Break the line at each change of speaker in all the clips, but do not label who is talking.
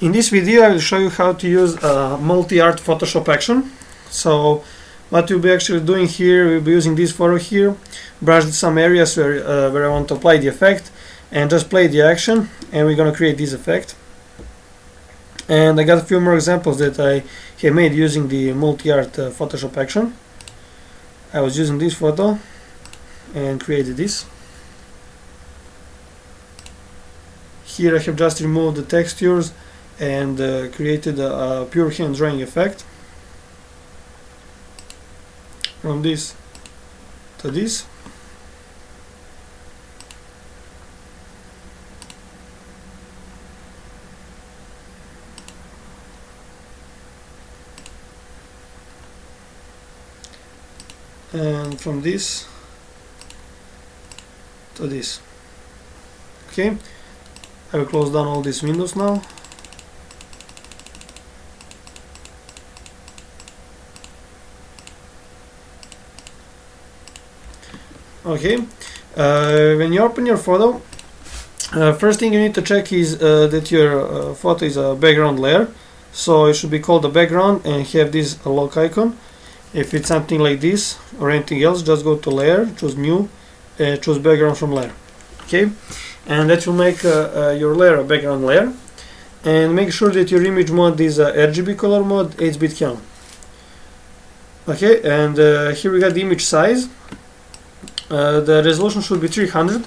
In this video I will show you how to use MultiArt Photoshop action. So what we'll be actually doing here, we'll be using this photo here, brush some areas where I want to apply the effect, and just play the action, and we're gonna create this effect. And I got a few more examples that I have made using the MultiArt Photoshop action. I was using this photo and created this. Here I have just removed the textures and created a pure hand drawing effect from this to this. And from this to this. Okay, I will close down all these windows now. Okay, when you open your photo, first thing you need to check is that your photo is a background layer. So it should be called a background and have this lock icon. If it's something like this or anything else, just go to layer, choose new, choose background from layer. Okay, and that will make your layer a background layer. And make sure that your image mode is RGB color mode, 8-bit count. Okay, and here we got the image size. The resolution should be 300,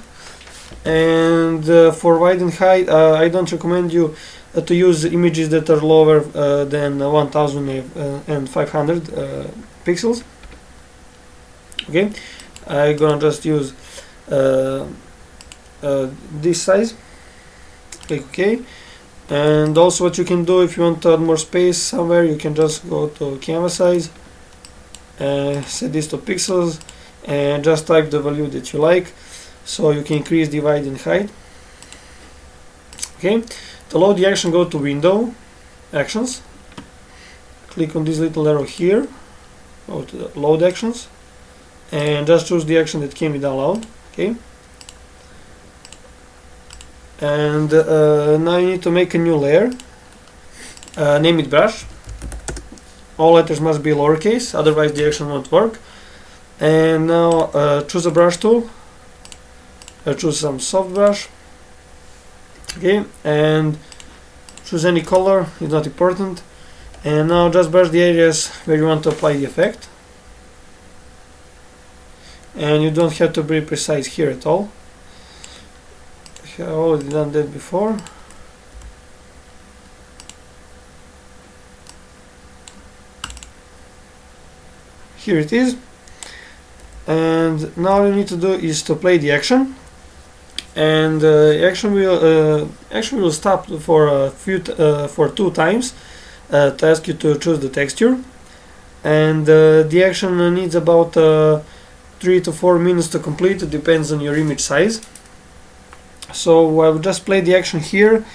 and for wide and height I don't recommend you to use images that are lower than 1500 pixels. Okay, I'm gonna just use this size. Click OK. And also what you can do, if you want to add more space somewhere, you can just go to canvas size, set this to pixels, and just type the value that you like, so you can increase the width and height. Okay, to load the action, go to Window, Actions, click on this little arrow here, go to the Load Actions, and just choose the action that can be downloaded. Okay, and now you need to make a new layer. Name it Brush. All letters must be lowercase, otherwise the action won't work. And now choose a brush tool, choose some soft brush. Okay, and choose any color, it's not important. And now just brush the areas where you want to apply the effect, and you don't have to be precise here at all. I've already done that before. Here it is. And now all you need to do is to play the action, and action will stop for for 2 times to ask you to choose the texture, and the action needs about 3 to 4 minutes to complete. It depends on your image size. So I will just play the action here,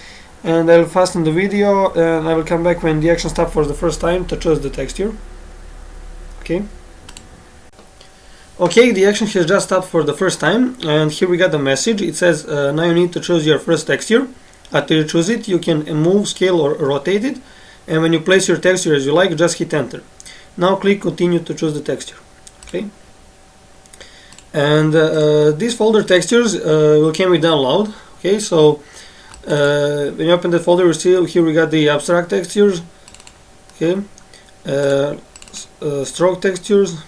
and I will fasten the video, and I will come back when the action stops for the first time to choose the texture. Okay. Okay, the action has just stopped for the first time, and here we got the message. It says now you need to choose your first texture. After you choose it, you can move, scale, or rotate it, and when you place your texture as you like, just hit enter. Now click continue to choose the texture. Okay, and these folder textures will come with download. Okay, so when you open the folder, you see here we got the abstract textures. Okay, stroke textures,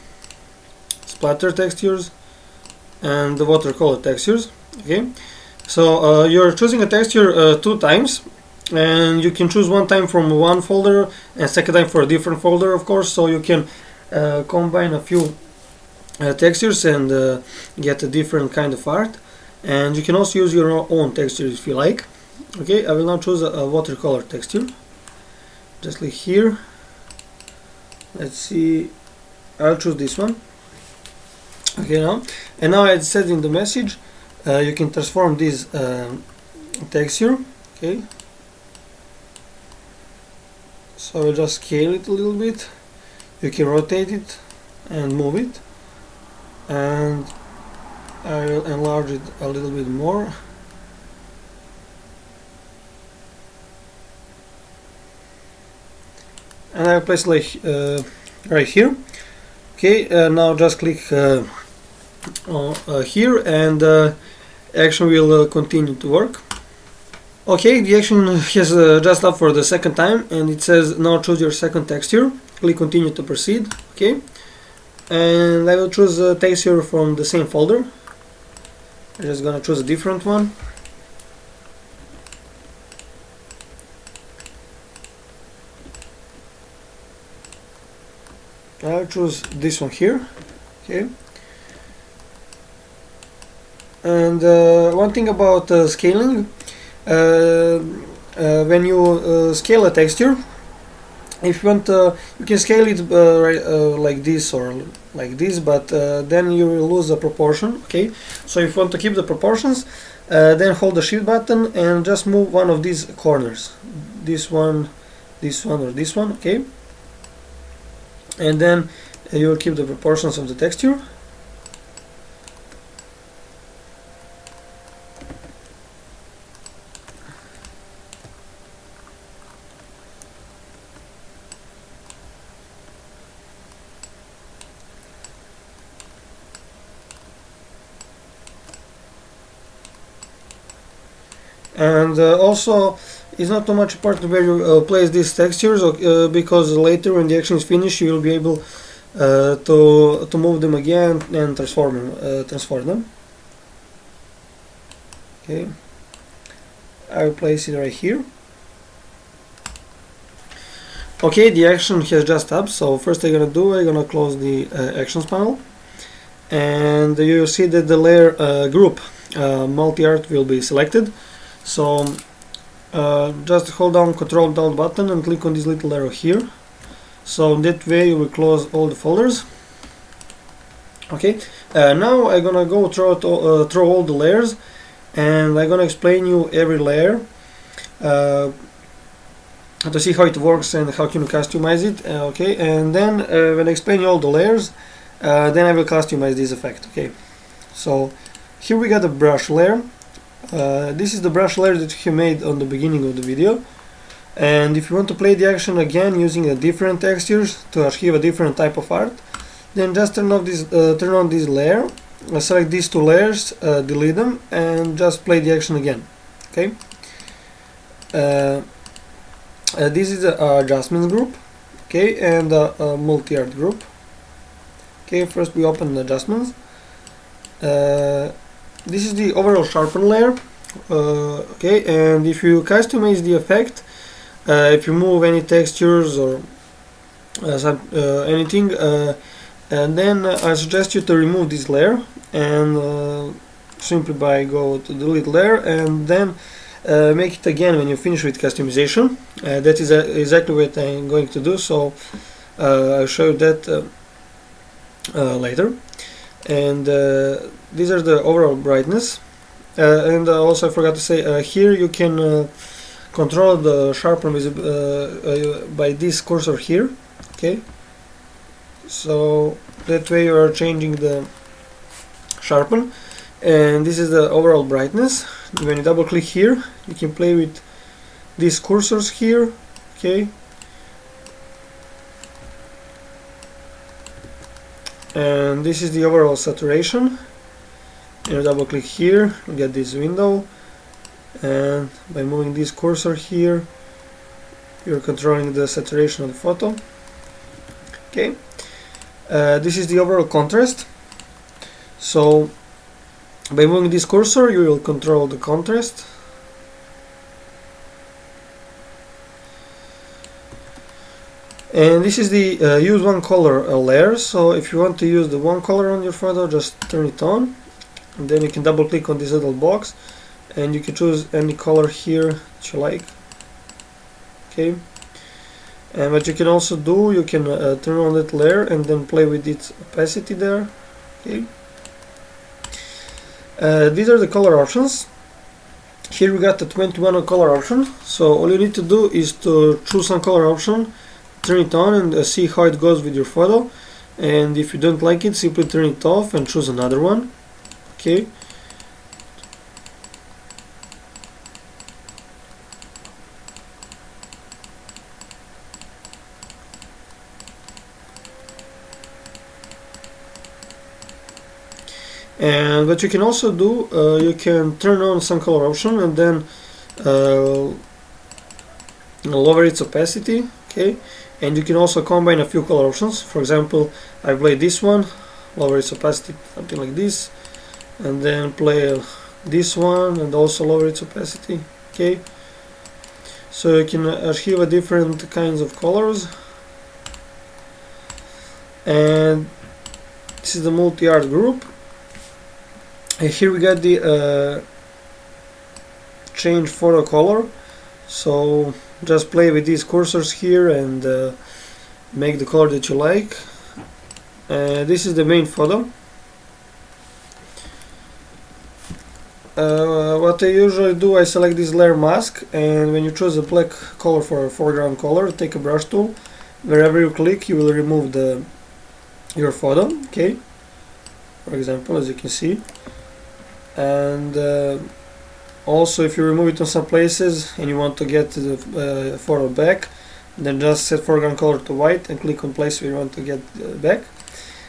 splatter textures, and the watercolor textures. Okay, so you're choosing a texture 2 times, and you can choose 1 time from one folder and 2nd time for a different folder, of course, so you can combine a few textures and get a different kind of art. And you can also use your own textures if you like. Okay, I will now choose a watercolor texture. Just click here. Let's see, I'll choose this one. Okay, now, and now it said in the message you can transform this texture. Okay, so I'll just scale it a little bit. You can rotate it and move it, and I will enlarge it a little bit more. and I'll place like right here. Okay, now just click here, and action will continue to work. Okay, the action has just up for the second time, and it says now choose your second texture. Click continue to proceed. Okay, and I will choose a texture from the same folder. I'm just gonna choose a different one. I'll choose this one here. Okay. And one thing about scaling, when you scale a texture, if you want, you can scale it like this or like this, but then you will lose the proportion. Okay, so if you want to keep the proportions, then hold the shift button and just move one of these corners, this one, or this one. Okay, and then you will keep the proportions of the texture. And also, it's not too much important where you place these textures, because later when the action is finished, you will be able to move them again and transform them. Okay, I will place it right here. Okay, the action has just up. So first I'm gonna close the actions panel, and you will see that the layer group MultiArt will be selected. So just hold down Ctrl down button and click on this little arrow here. So that way you will close all the folders. Okay, now I'm gonna go through all the layers, and I'm gonna explain you every layer to see how it works and how can you customize it. Okay, and then when I explain you all the layers, then I will customize this effect. Okay, so here we got the brush layer. This is the brush layer that you made on the beginning of the video, and if you want to play the action again using a different textures to achieve a different type of art, then just turn on this layer, select these two layers, delete them, and just play the action again. Okay, this is the adjustments group, okay, and the MultiArt group. Okay, first we open the adjustments. This is the overall sharpen layer. Okay, and if you customize the effect, if you move any textures or anything, and then I suggest you to remove this layer, and simply by go to delete layer, and then make it again when you finish with customization. That is exactly what I'm going to do, so I'll show you that later. And these are the overall brightness, and also I forgot to say, here you can control the sharpen by this cursor here. Okay, so that way you are changing the sharpen, and this is the overall brightness. When you double click here, you can play with these cursors here. Okay, and this is the overall saturation. And you double click here, you get this window, and by moving this cursor here, you're controlling the saturation of the photo. Okay, this is the overall contrast. So by moving this cursor, you will control the contrast. And this is the use one color layer. So if you want to use the one color on your photo, just turn it on, and then you can double click on this little box, and you can choose any color here that you like. Okay, and what you can also do, you can turn on that layer and then play with its opacity there. Okay, these are the color options. Here we got the 21 color option. So all you need to do is to choose some color option, turn it on, and see how it goes with your photo. And if you don't like it, simply turn it off and choose another one. Okay, And what you can also do, you can turn on some color option and then lower its opacity, okay, and you can also combine a few color options. For example, I play this one, lower its opacity, something like this, and then play this one and also lower its opacity, okay. So you can achieve different kinds of colors. And this is the MultiArt group. And here we got the change photo color. So just play with these cursors here and make the color that you like. This is the main photo. What I usually do, I select this layer mask, and when you choose a black color for a foreground color, take a brush tool. Wherever you click, you will remove your photo, okay, for example, as you can see. And also, if you remove it on some places and you want to get the photo back, then just set foreground color to white and click on place where you want to get back.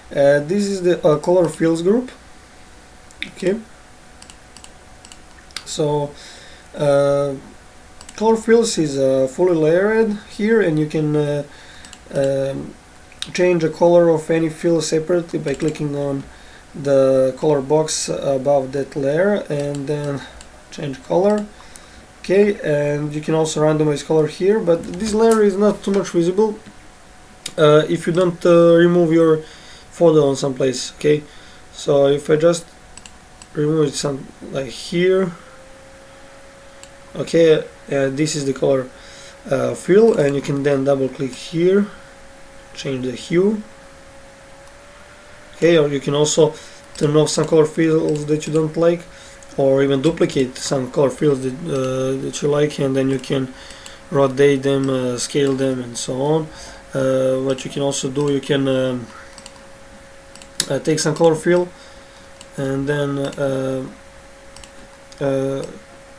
This is the color fills group, okay. So color fills is fully layered here, and you can change the color of any fill separately by clicking on the color box above that layer and then change color, okay. And you can also randomize color here, but this layer is not too much visible if you don't remove your photo on some place, okay. So if I just remove it some like here, okay, this is the color fill, and you can then double click here, change the hue, okay. Or you can also turn off some color fills that you don't like, or even duplicate some color fills that you like, and then you can rotate them, scale them, and so on. What you can also do, you can take some color fill and then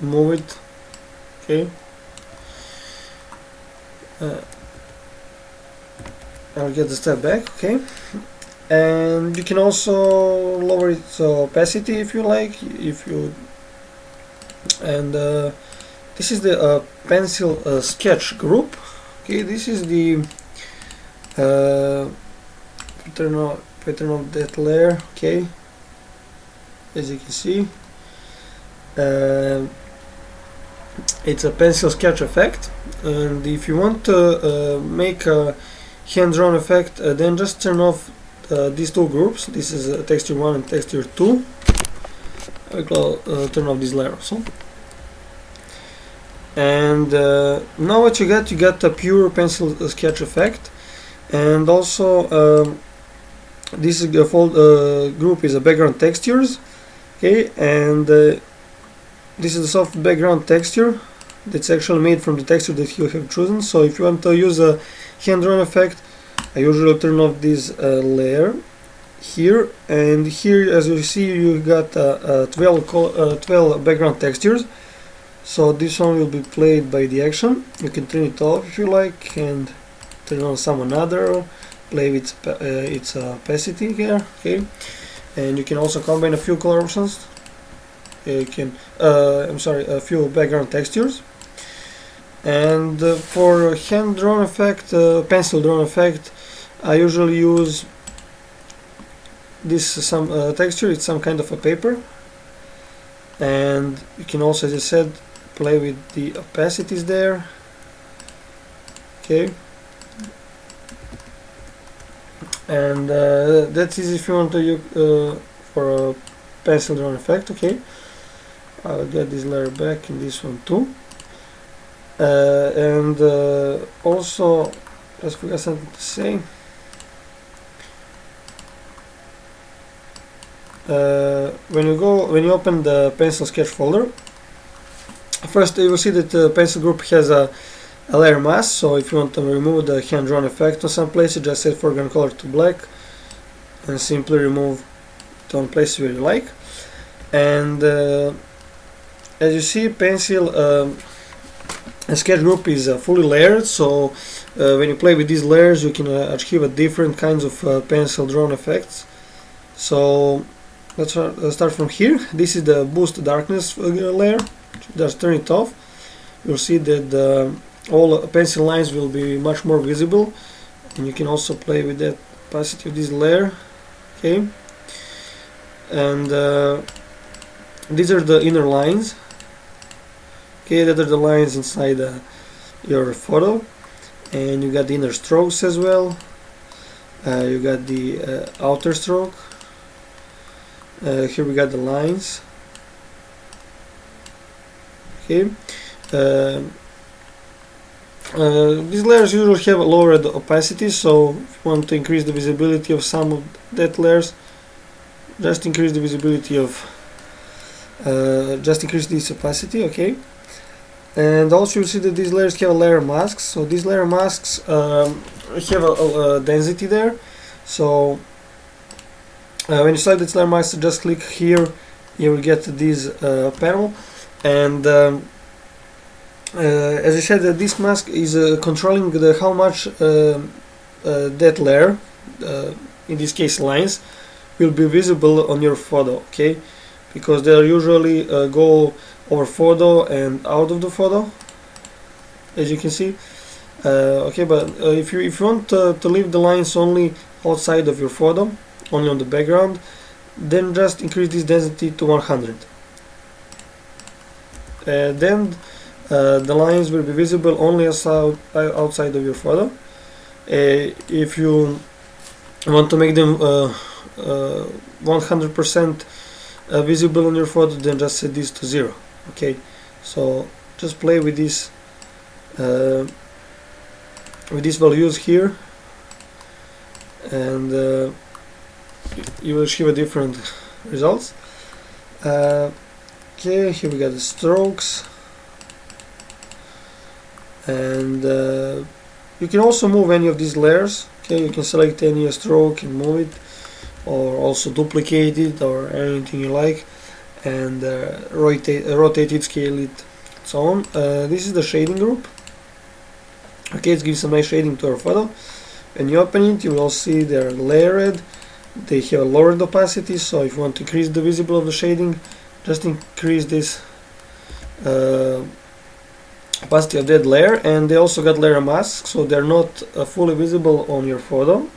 move it, okay. I'll get the step back, okay. And you can also lower its opacity if you like, and this is the pencil sketch group, okay. This is the pattern of that layer, okay, as you can see. It's a pencil sketch effect, and if you want to make a hand-drawn effect, then just turn off these two groups. This is texture 1 and texture 2. I will turn off this layer also. And now what you got a pure pencil sketch effect, and also this is group is a background textures, okay. And this is the soft background texture that's actually made from the texture that you have chosen. So if you want to use a hand-drawn effect, I usually turn off this layer here, and here, as you see, you got 12 background textures. So this one will be played by the action. You can turn it off if you like, and turn on some another, play with its opacity here, okay. And you can also combine a few color options. You can, a few background textures. And for hand-drawn effect, pencil-drawn effect, I usually use this texture. It's some kind of a paper, and you can also, as I said, play with the opacities there, okay. And that is if you want to use for a pencil-drawn effect, okay. I'll get this layer back in this one too. And also, just forgot something to say. When you open the pencil sketch folder, first you will see that the pencil group has a layer mask. So if you want to remove the hand-drawn effect on some places, just set foreground color to black and simply remove it on places where you like. And as you see, pencil sketch group is fully layered, so when you play with these layers, you can achieve different kinds of pencil drawn effects. So let's start from here. This is the boost darkness layer. Just turn it off. You'll see that all pencil lines will be much more visible, and you can also play with the opacity of this layer. Okay, and these are the inner lines. Okay, that are the lines inside your photo, and you got the inner strokes as well. You got the outer stroke. Here we got the lines. Okay. These layers usually have a lowered opacity, so if you want to increase the visibility of some of that layers, just increase the visibility of just increase this opacity. Okay. And also you see that these layers have layer masks. So these layer masks have a density there. So when you select this layer mask, just click here, you will get this panel. And as I said, this mask is controlling how much that layer, in this case lines, will be visible on your photo. Okay, because they usually go over photo and out of the photo, as you can see. Okay, but if you want to leave the lines only outside of your photo, only on the background, then just increase this density to 100. Then the lines will be visible only outside of your photo. If you want to make them 100% visible on your photo, then just set this to 0. Okay, so just play with these values here, and you will achieve a different results. Okay, here we got the strokes, and you can also move any of these layers. Okay, you can select any stroke and move it, or also duplicate it, or anything you like, and rotate it, scale it, so on. This is the shading group. Okay, it gives some nice shading to our photo. When you open it, you will see they're layered. They have a lowered opacity, so if you want to increase the visibility of the shading, just increase this opacity of that layer. And they also got layer masks, so they're not fully visible on your photo.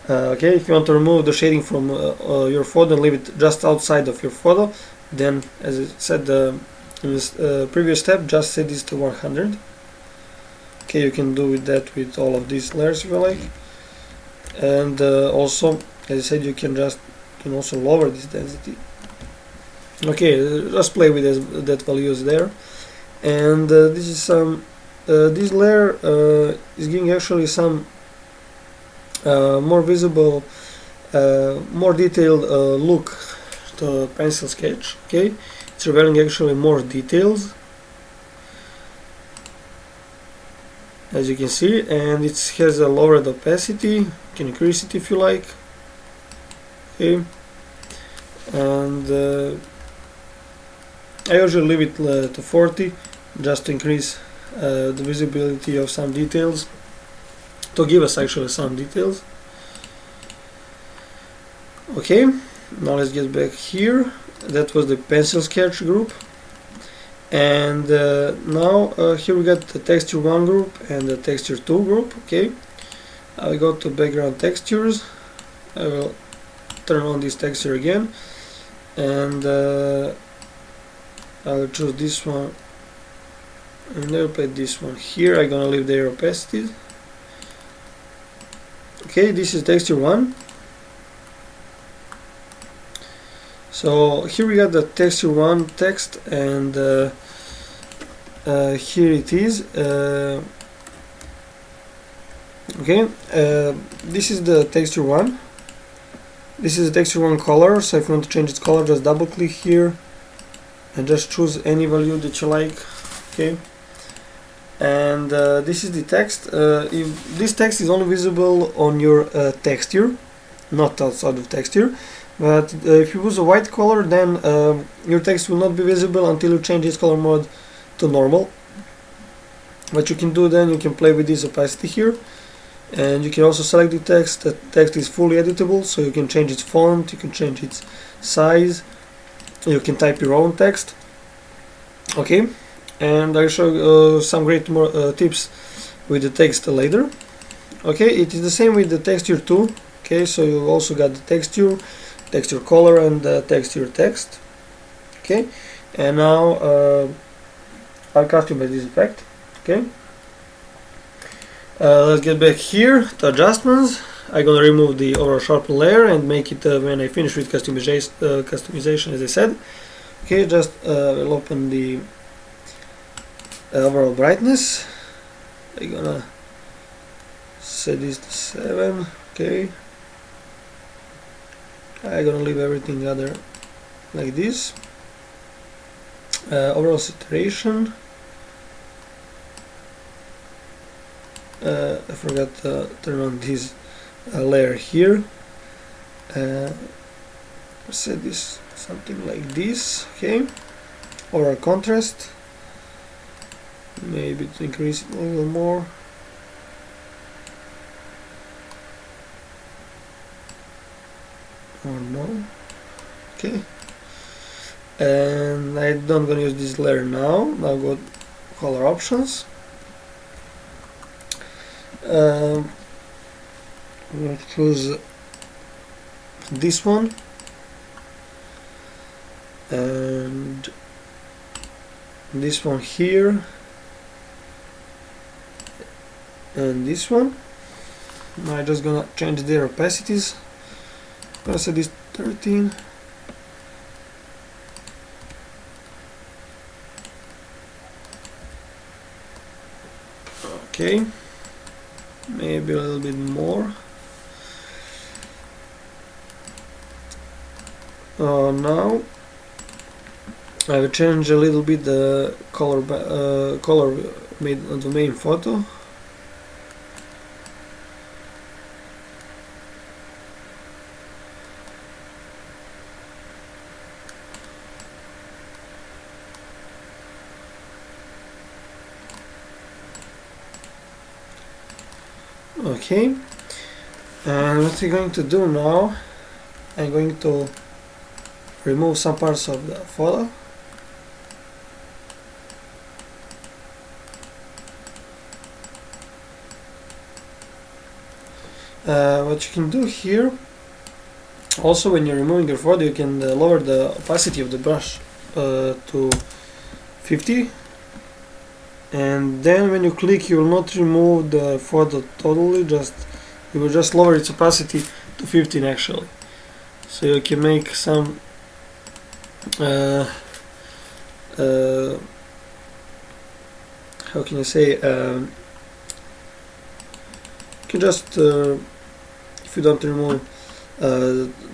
Okay, if you want to remove the shading from your photo and leave it just outside of your photo, then, as I said in this previous step, just set this to 100. Okay, you can do that with all of these layers if you like. And also, as I said, you can also lower this density. Okay, just play with that values there. And this is some this layer is giving actually some more visible, more detailed look to pencil sketch. Okay, it's revealing actually more details, as you can see, and it has a lowered opacity. You can increase it if you like. Okay, and I usually leave it to 40, just to increase the visibility of some details, to give us actually some details. Okay, now let's get back here. That was the pencil sketch group, and now here we got the texture 1 group and the texture 2 group. Okay, I will go to background textures. I will turn on this texture again, and I'll choose this one, and I'll put this one here. I'm gonna leave their opacity. Okay, this is texture 1. So here we got the texture 1 text, and here it is. Okay, this is the texture 1. This is the texture 1 color, so if you want to change its color, just double click here and just choose any value that you like. Okay, and this is the text. If this text is only visible on your texture, not outside of texture, but if you use a white color, then your text will not be visible until you change its color mode to normal. What you can do then, you can play with this opacity here, And you can also select the text. The text is fully editable, so you can change its font, you can change its size, you can type your own text. Okay, and I'll show some great more tips with the text later. Okay, it is the same with the texture too. Okay, so you also got the texture color, and texture text. Okay, and now I'll customize this effect. Okay, let's get back here to adjustments. I'm gonna remove the overall sharpen layer and make it when I finish with customization, as I said. Okay, just we'll open the overall brightness. I'm gonna set this to 7. Okay, I'm gonna leave everything other like this. Overall saturation, I forgot to turn on this layer here. Set this something like this. Okay, overall contrast, maybe to increase it a little more. Or no. Okay, and I'm not gonna use this layer now. Now go color options. We'll choose this one and this one here and this one. I'm just gonna change their opacities. I'm gonna set this 13. Okay, maybe a little bit more. Now I will change a little bit the color made on the main photo. Okay, and what we're going to do now, I'm going to remove some parts of the photo. What you can do here, also when you're removing your photo, you can lower the opacity of the brush to 50, and then when you click, you will not remove the photo totally, you will just lower its opacity to 15 actually. So you can make some how can I say, you can just if you don't remove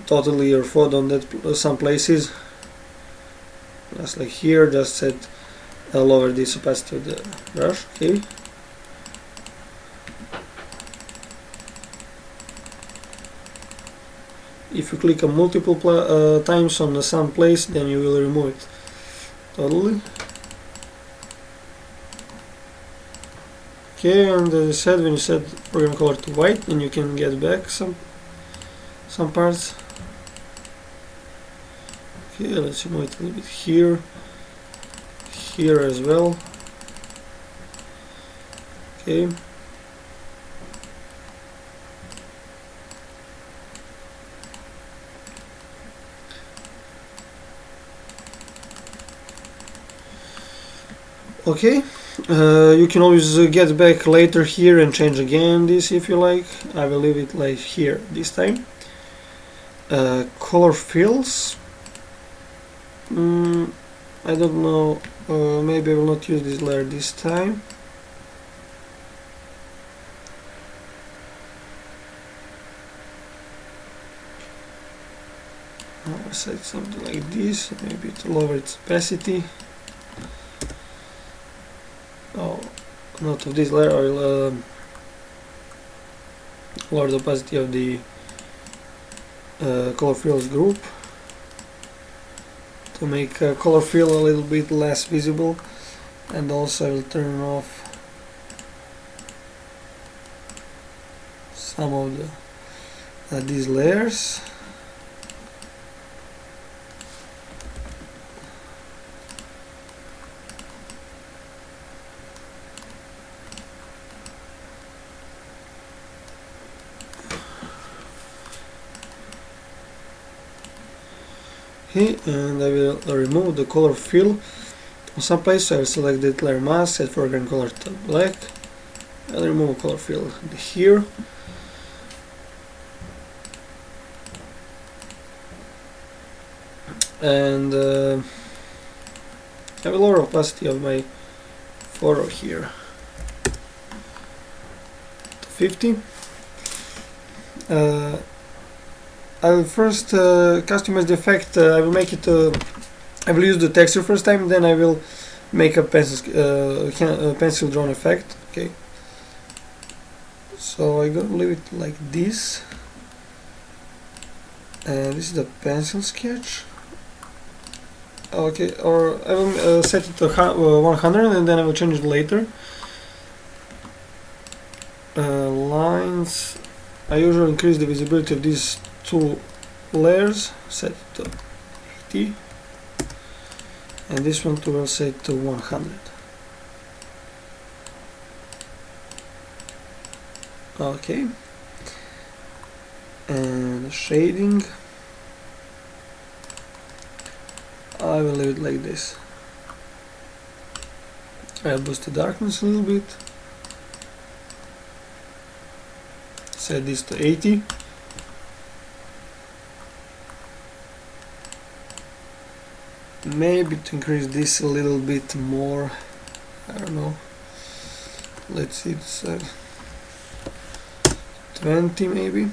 totally your photo on that some places, just like here, just set lower this opacity of the brush. Okay, if you click on multiple times on some place, then you will remove it totally. Okay, and as I said, when you set program color to white, then you can get back some parts. Okay, let's remove it a little bit here as well. Okay. Okay, you can always get back later here and change again this if you like. I will leave it like here this time. Color fills, I don't know, maybe I will not use this layer this time. I'll set something like this, maybe to lower its opacity. Oh, not of this layer, I will lower the opacity of the color fills group to make color fill a little bit less visible, and also I will turn off some of these layers. Okay, and I will remove the color fill. On some places I will select the layer mask, set foreground color to black. I'll remove color fill here. And I will lower opacity of my photo here to 50. I will first customize the effect. I will make it. I will use the texture first time, then I will make a pencil drawn effect. Okay. So I'm gonna leave it like this. And this is the pencil sketch. Okay, or I will set it to 100 and then I will change it later. Lines. I usually increase the visibility of these two layers, set it to 80, and this one too will set to 100. Okay, and shading, I will leave it like this. I'll boost the darkness a little bit, set this to 80. Maybe to increase this a little bit more, I don't know, let's see, it's 20 maybe.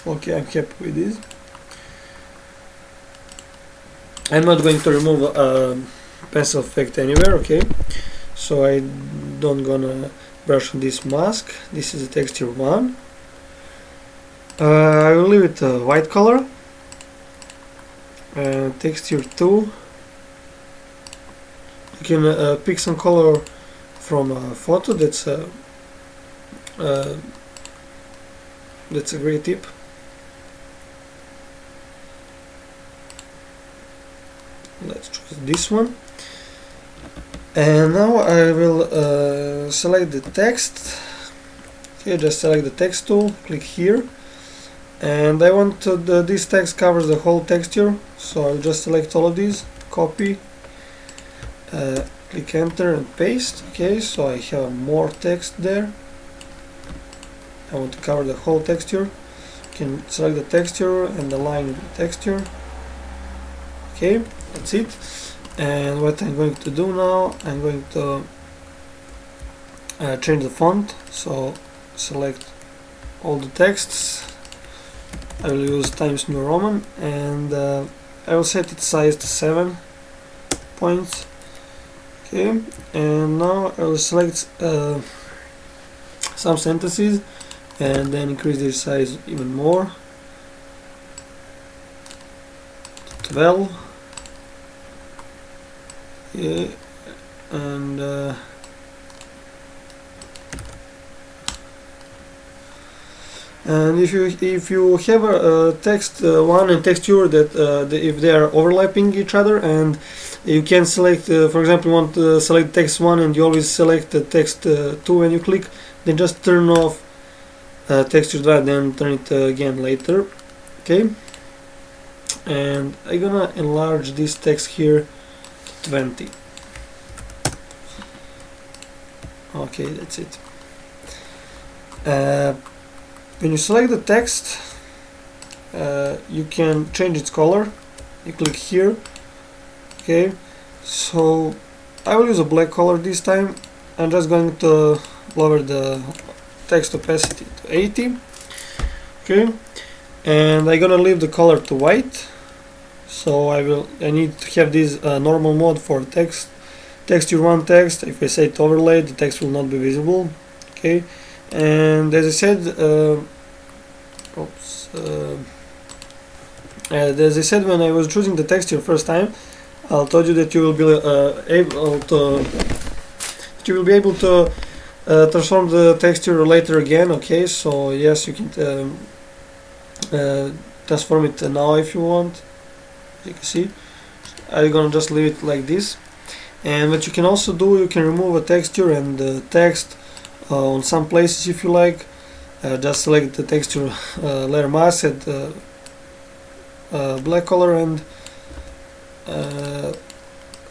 Okay, I'm happy with this. I'm not going to remove pencil effect anywhere, okay, so I don't gonna brush on this mask. This is a texture 1. I will leave it a white color. Texture 2. You can pick some color from a photo. That's a great tip. Let's choose this one. And now I will select the text. Okay, just select the text tool, click here. And I want this text covers the whole texture, so I'll just select all of these, copy, click enter and paste. Okay, so I have more text there. I want to cover the whole texture. You can select the texture and align with the texture. Okay, that's it. And what I'm going to do now, I'm going to change the font. So select all the texts. I will use Times New Roman, and I will set its size to 7 points. Okay, and now I will select some sentences and then increase their size even more to 12. Yeah, and if you have a text 1 and text 2 that if they are overlapping each other, and you can select, for example, you want to select text 1 and you always select the text 2 when you click, then just turn off texture drag, then turn it again later. Okay, and I'm gonna enlarge this text here to 20. Okay, that's it. When you select the text, you can change its color. You click here. Okay, so I will use a black color this time. I'm just going to lower the text opacity to 80. Okay, and I'm gonna leave the color to white. So I need to have this normal mode for text, texture 1 text. If I say to overlay, the text will not be visible. Okay. And as I said, when I was choosing the texture first time, I told you that you will be able to transform the texture later again. Okay, so yes, you can transform it now if you want. You can see I'm gonna just leave it like this. And what you can also do, you can remove a texture and text on some places if you like. Just select the texture layer mask, set black color, and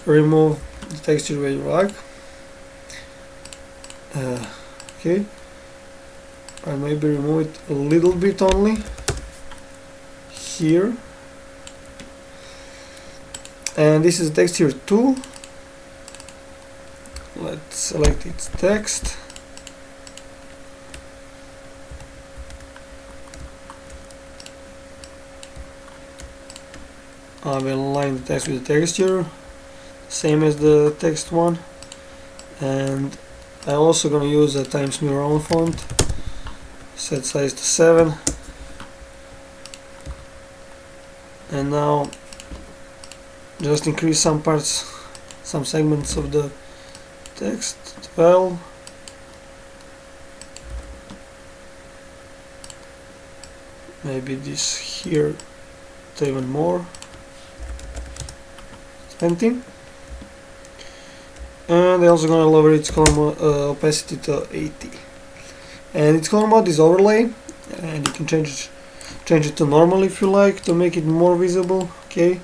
remove the texture where you like. Okay, and maybe remove it a little bit only here. And this is texture 2. Let's select its text. I will align the text with the texture, same as the text one. And I'm also going to use a Times New Roman font. Set size to 7. And now just increase some parts, some segments of the text. 12. Maybe this here to even more. 20. And I'm also gonna lower its color opacity to 80. And its color mode is overlay, and you can change it to normal if you like to make it more visible. Okay,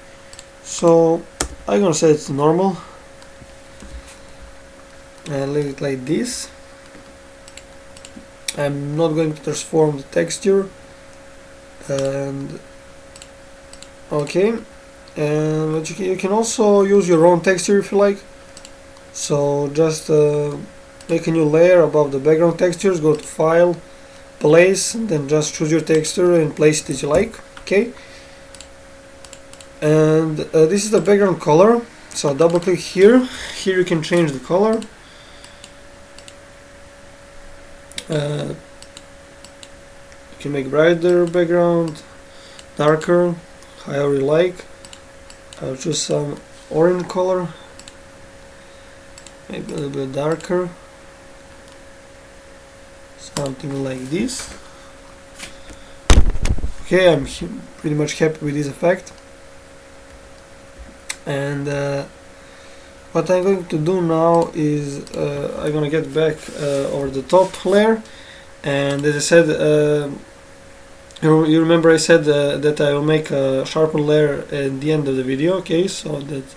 so I'm gonna set it to normal and leave it like this. I'm not going to transform the texture. And okay, and what you can also use your own texture if you like. So just make a new layer above the background textures, go to File, Place, and then just choose your texture and place it as you like. Okay, and this is the background color, so double click here. Here you can change the color. You can make brighter background, darker, however you like. I'll choose some orange color, maybe a little bit darker, something like this. Okay, I'm pretty much happy with this effect. And what I'm going to do now is I'm gonna get back over the top layer, and as I said, you remember I said that I will make a sharpen layer at the end of the video. Okay, so that's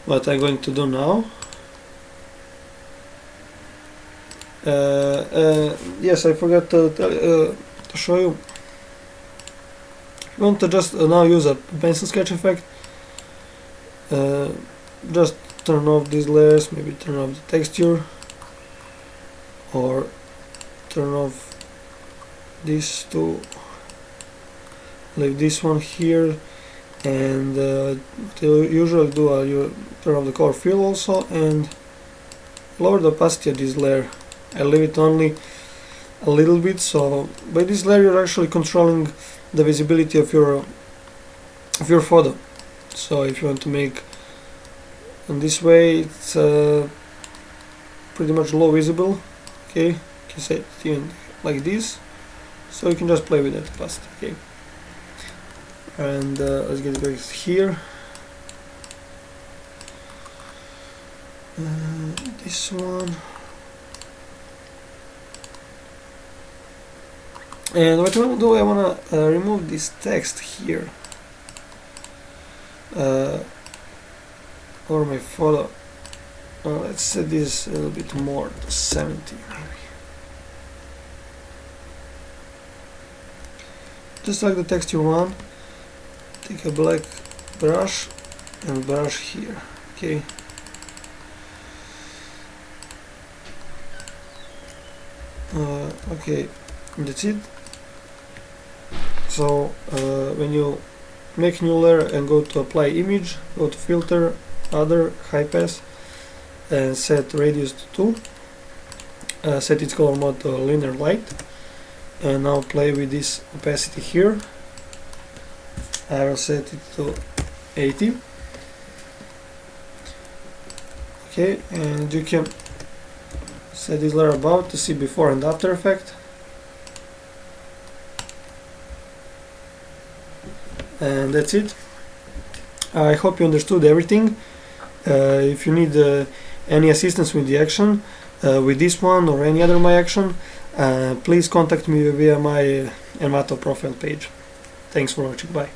what I'm going to do now. Yes, I forgot to show you. You want to just now use a pencil sketch effect. Just turn off these layers, maybe turn off the texture, or turn off these two, leave this one here, and what you usually do, you turn off the color fill also and lower the opacity of this layer. I leave it only a little bit, so by this layer you're actually controlling the visibility of your photo. So if you want to make in this way, it's pretty much low visible. Okay, you can set it even like this, so you can just play with that opacity. Okay, and let's get back here. This one. And what I want to do, I want to remove this text here, or my photo. Let's set this a little bit more to 70 maybe. Just like the texture one, take a black brush and brush here. Okay. Okay, that's it. So when you make new layer and go to apply image, go to filter, other, high pass, and set radius to 2. Set its color mode to linear light, and now play with this opacity here. I will set it to 80. Okay, and you can set this layer above to see before and after effect. And that's it. I hope you understood everything. If you need any assistance with the action, with this one or any other my action, please contact me via my Envato profile page. Thanks for watching. Bye.